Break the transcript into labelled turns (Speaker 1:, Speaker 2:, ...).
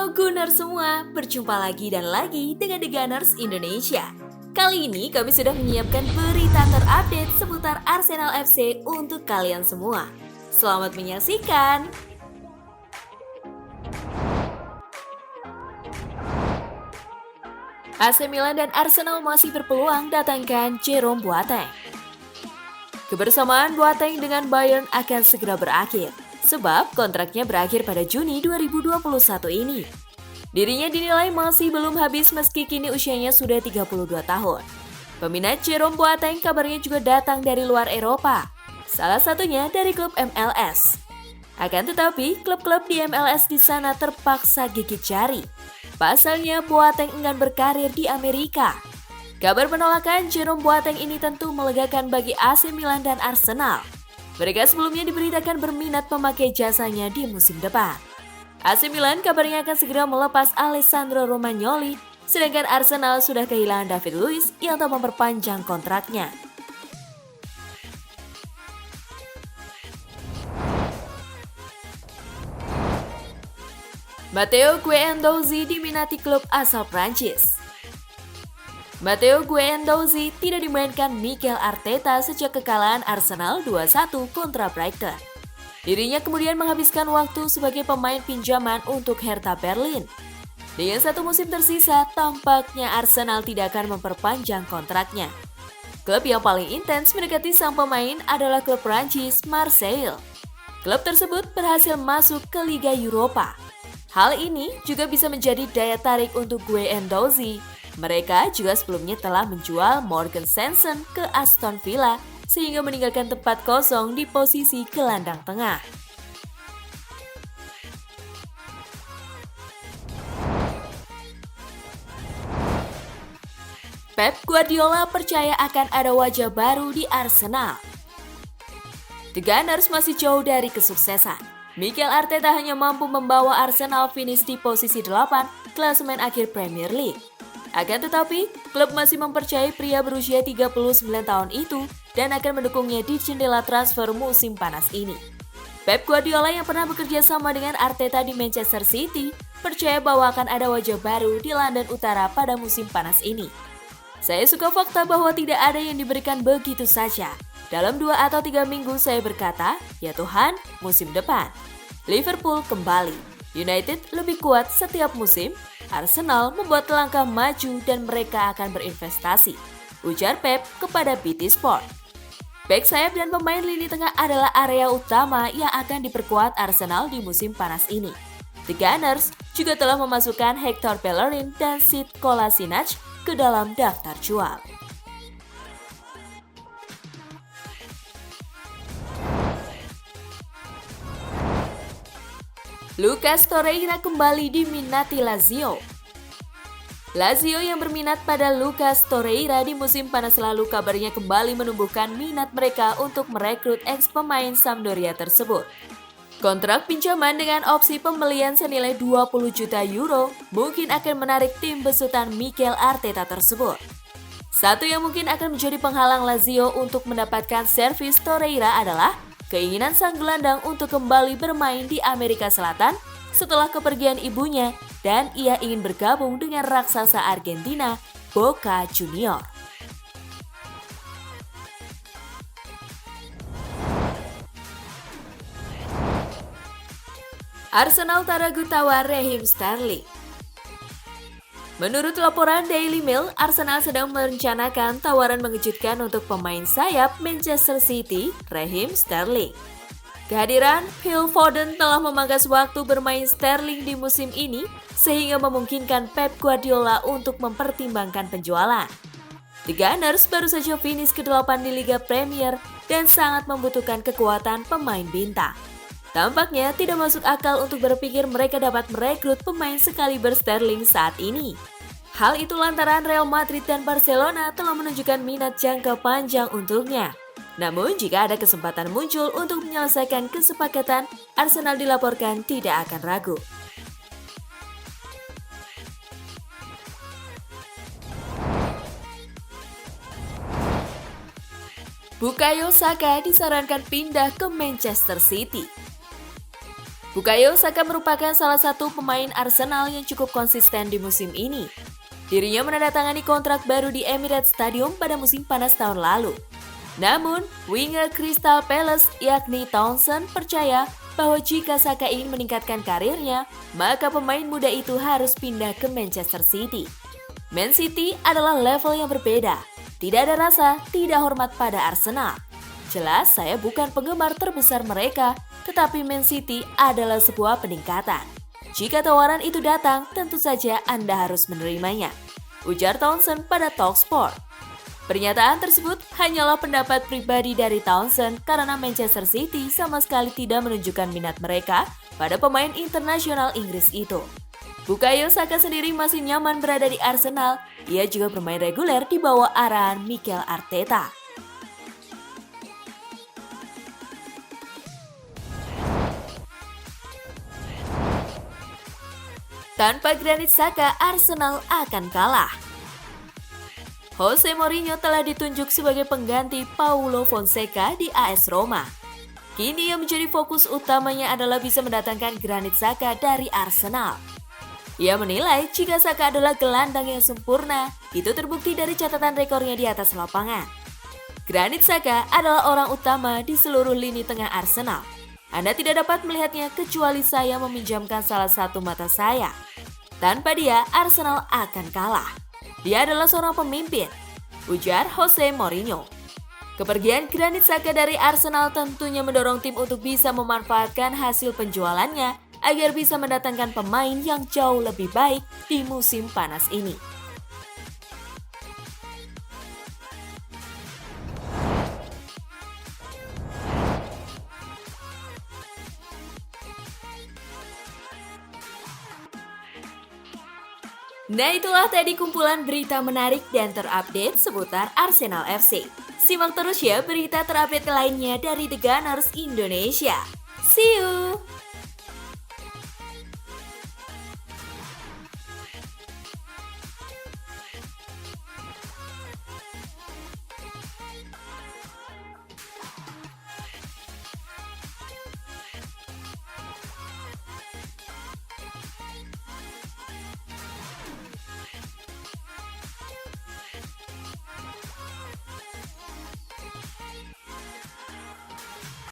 Speaker 1: Halo Gunners semua, berjumpa lagi dan lagi dengan The Gunners Indonesia. Kali ini kami sudah menyiapkan berita terupdate seputar Arsenal FC untuk kalian semua. Selamat menyaksikan! AC Milan dan Arsenal masih berpeluang datangkan Jerome Boateng. Kebersamaan Boateng dengan Bayern akan segera berakhir, sebab kontraknya berakhir pada Juni 2021 ini. Dirinya dinilai masih belum habis meski kini usianya sudah 32 tahun. Peminat Jerome Boateng kabarnya juga datang dari luar Eropa, salah satunya dari klub MLS. Akan tetapi, klub-klub di MLS di sana terpaksa gigit jari. Pasalnya Boateng enggan berkarir di Amerika. Kabar penolakan Jerome Boateng ini tentu melegakan bagi AC Milan dan Arsenal. Mereka sebelumnya diberitakan berminat memakai jasanya di musim depan. AC Milan kabarnya akan segera melepas Alessandro Romagnoli, sedangkan Arsenal sudah kehilangan David Luiz yang tak memperpanjang kontraknya. Matteo Guendouzi diminati klub asal Prancis. Matteo Guendouzi tidak dimainkan Mikel Arteta sejak kekalahan Arsenal 2-1 kontra Brighton. Dirinya kemudian menghabiskan waktu sebagai pemain pinjaman untuk Hertha Berlin. Dengan satu musim tersisa, tampaknya Arsenal tidak akan memperpanjang kontraknya. Klub yang paling intens mendekati sang pemain adalah klub Prancis Marseille. Klub tersebut berhasil masuk ke Liga Eropa. Hal ini juga bisa menjadi daya tarik untuk Guendouzi. Mereka juga sebelumnya telah menjual Morgan Sanson ke Aston Villa sehingga meninggalkan tempat kosong di posisi gelandang tengah. Pep Guardiola percaya akan ada wajah baru di Arsenal. The Gunners masih jauh dari kesuksesan. Mikel Arteta hanya mampu membawa Arsenal finish di posisi 8 klasemen akhir Premier League. Akan tetapi, klub masih mempercayai pria berusia 39 tahun itu dan akan mendukungnya di jendela transfer musim panas ini. Pep Guardiola yang pernah bekerja sama dengan Arteta di Manchester City percaya bahwa akan ada wajah baru di London Utara pada musim panas ini. Saya suka fakta bahwa tidak ada yang diberikan begitu saja. Dalam 2 atau 3 minggu saya berkata, ya Tuhan, musim depan. Liverpool kembali. United lebih kuat setiap musim. Arsenal membuat langkah maju dan mereka akan berinvestasi, ujar Pep kepada BT Sport. Bek sayap dan pemain lini tengah adalah area utama yang akan diperkuat Arsenal di musim panas ini. The Gunners juga telah memasukkan Hector Bellerin dan Sead Kolasinac ke dalam daftar jual. Lucas Torreira kembali diminati Lazio. Lazio yang berminat pada Lucas Torreira di musim panas lalu kabarnya kembali menumbuhkan minat mereka untuk merekrut ex-pemain Sampdoria tersebut. Kontrak pinjaman dengan opsi pembelian senilai 20 juta euro mungkin akan menarik tim besutan Mikel Arteta tersebut. Satu yang mungkin akan menjadi penghalang Lazio untuk mendapatkan servis Torreira adalah keinginan sang gelandang untuk kembali bermain di Amerika Selatan setelah kepergian ibunya dan ia ingin bergabung dengan raksasa Argentina, Boca Juniors. Arsenal tak ragu tawar Raheem Sterling. Menurut laporan Daily Mail, Arsenal sedang merencanakan tawaran mengejutkan untuk pemain sayap Manchester City, Raheem Sterling. Kehadiran Phil Foden telah memangkas waktu bermain Sterling di musim ini, sehingga memungkinkan Pep Guardiola untuk mempertimbangkan penjualan. The Gunners baru saja finish ke-8 di Liga Premier dan sangat membutuhkan kekuatan pemain bintang. Tampaknya tidak masuk akal untuk berpikir mereka dapat merekrut pemain sekaliber Sterling saat ini. Hal itu lantaran Real Madrid dan Barcelona telah menunjukkan minat jangka panjang untuknya. Namun jika ada kesempatan muncul untuk menyelesaikan kesepakatan, Arsenal dilaporkan tidak akan ragu. Bukayo Saka disarankan pindah ke Manchester City. Bukayo Saka merupakan salah satu pemain Arsenal yang cukup konsisten di musim ini. Dirinya menandatangani kontrak baru di Emirates Stadium pada musim panas tahun lalu. Namun, winger Crystal Palace yakni Townsend percaya bahwa jika Saka ingin meningkatkan karirnya, maka pemain muda itu harus pindah ke Manchester City. Man City adalah level yang berbeda. Tidak ada rasa tidak hormat pada Arsenal. Jelas saya bukan penggemar terbesar mereka, tetapi Man City adalah sebuah peningkatan. Jika tawaran itu datang, tentu saja Anda harus menerimanya, ujar Townsend pada Talksport. Pernyataan tersebut hanyalah pendapat pribadi dari Townsend karena Manchester City sama sekali tidak menunjukkan minat mereka pada pemain internasional Inggris itu. Bukayo Saka sendiri masih nyaman berada di Arsenal, ia juga bermain reguler di bawah arahan Mikel Arteta. Tanpa Granit Xhaka, Arsenal akan kalah. Jose Mourinho telah ditunjuk sebagai pengganti Paulo Fonseca di AS Roma. Kini yang menjadi fokus utamanya adalah bisa mendatangkan Granit Xhaka dari Arsenal. Ia menilai jika Xhaka adalah gelandang yang sempurna, itu terbukti dari catatan rekornya di atas lapangan. Granit Xhaka adalah orang utama di seluruh lini tengah Arsenal. Anda tidak dapat melihatnya kecuali saya meminjamkan salah satu mata saya. Tanpa dia, Arsenal akan kalah. Dia adalah seorang pemimpin, ujar Jose Mourinho. Kepergian Granit Xhaka dari Arsenal tentunya mendorong tim untuk bisa memanfaatkan hasil penjualannya agar bisa mendatangkan pemain yang jauh lebih baik di musim panas ini. Nah, itulah tadi kumpulan berita menarik dan terupdate seputar Arsenal FC. Simak terus ya berita terupdate lainnya dari The Gunners Indonesia. See you!